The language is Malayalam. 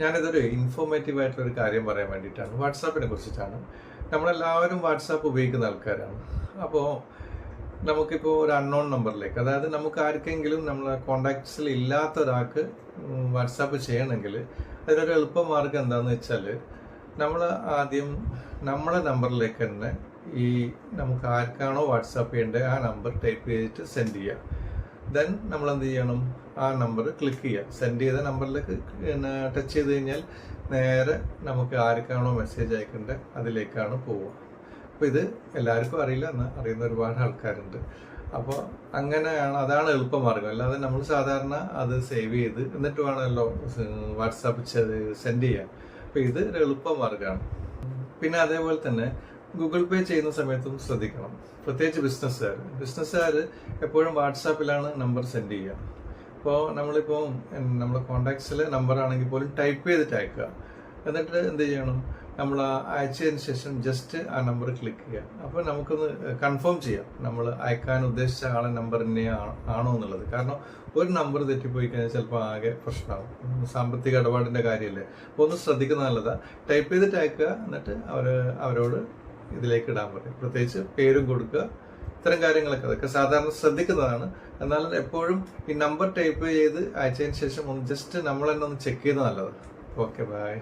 ഞാനിതൊരു ഇൻഫോർമേറ്റീവ് ആയിട്ടുള്ളൊരു കാര്യം പറയാൻ വേണ്ടിയിട്ടാണ്. വാട്സാപ്പിനെ കുറിച്ചിട്ടാണ്. നമ്മളെല്ലാവരും വാട്സാപ്പ് ഉപയോഗിക്കുന്ന ആൾക്കാരാണ്. അപ്പോൾ നമുക്കിപ്പോൾ ഒരു അൺനോൺ നമ്പറിലേക്ക്, അതായത് നമുക്ക് ആർക്കെങ്കിലും നമ്മളെ കോണ്ടാക്ട്സിൽ ഇല്ലാത്ത ഒരാൾക്ക് വാട്സാപ്പ് ചെയ്യണമെങ്കിൽ അതിനൊരു എളുപ്പമാർഗം എന്താണെന്ന് വെച്ചാൽ, നമ്മൾ ആദ്യം നമ്മളെ നമ്പറിലേക്ക് തന്നെ ഈ നമുക്ക് ആർക്കാണോ വാട്സാപ്പ് ചെയ്യേണ്ടത് ആ നമ്പർ ടൈപ്പ് ചെയ്തിട്ട് സെൻഡ് ചെയ്യുക. ദെൻ നമ്മൾ എന്ത് ചെയ്യണം, ആ നമ്പർ ക്ലിക്ക് ചെയ്യുക. സെൻഡ് ചെയ്ത നമ്പറിലേക്ക് ടച്ച് ചെയ്ത് കഴിഞ്ഞാൽ നേരെ നമുക്ക് ആർക്കാണോ മെസ്സേജ് അയക്കേണ്ടത് അതിലേക്കാണ് പോവുക. അപ്പോൾ ഇത് എല്ലാവർക്കും അറിയില്ല, എന്ന് അറിയുന്ന ഒരുപാട് ആൾക്കാരുണ്ട്. അപ്പോൾ അങ്ങനെയാണ്, അതാണ് എളുപ്പമാർഗം. അല്ലാതെ നമ്മൾ സാധാരണ അത് സേവ് ചെയ്ത് എന്നിട്ട് വേണമല്ലോ വാട്സാപ്പ് സെൻഡ് ചെയ്യാൻ. അപ്പോൾ ഇത് ഒരു എളുപ്പമാർഗമാണ്. പിന്നെ അതേപോലെ തന്നെ ഗൂഗിൾ പേ ചെയ്യുന്ന സമയത്തും ശ്രദ്ധിക്കണം. പ്രത്യേകിച്ച് ബിസിനസ്സുകാർ എപ്പോഴും വാട്സാപ്പിലാണ് നമ്പർ സെൻഡ് ചെയ്യുക. ഇപ്പോൾ നമ്മളിപ്പോൾ നമ്മുടെ കോണ്ടാക്ട്സിലെ നമ്പർ ആണെങ്കിൽ പോലും ടൈപ്പ് ചെയ്തിട്ട് അയക്കുക. എന്നിട്ട് എന്ത് ചെയ്യണം, നമ്മൾ അയച്ചതിന് ശേഷം ജസ്റ്റ് ആ നമ്പർ ക്ലിക്ക് ചെയ്യുക. അപ്പോൾ നമുക്കൊന്ന് കൺഫേം ചെയ്യാം നമ്മൾ അയക്കാൻ ഉദ്ദേശിച്ച ആളെ നമ്പർ തന്നെ ആണോ എന്നുള്ളത്. കാരണം ഒരു നമ്പർ തെറ്റിപ്പോയി കഴിഞ്ഞാൽ ചിലപ്പോൾ ആകെ പ്രശ്നമാകും. സാമ്പത്തിക ഇടപാടിൻ്റെ കാര്യമല്ലേ. അപ്പോൾ ഒന്ന് ശ്രദ്ധിക്കുന്നത് നല്ലതാണ്. ടൈപ്പ് ചെയ്തിട്ട് അയക്കുക, എന്നിട്ട് അവരോട് ഇതിലേക്ക് ഇടാൻ പറയും. പ്രത്യേകിച്ച് പേരും കൊടുക്കുക. ഇത്തരം കാര്യങ്ങളൊക്കെ അതൊക്കെ സാധാരണ ശ്രദ്ധിക്കുന്നതാണ്. എന്നാലും എപ്പോഴും ഈ നമ്പർ ടൈപ്പ് ചെയ്ത് അയച്ചതിന് ശേഷം ഒന്ന് ജസ്റ്റ് നമ്മൾ തന്നെ ഒന്ന് ചെക്ക് ചെയ്യുന്നത് നല്ലത്. Okay, by.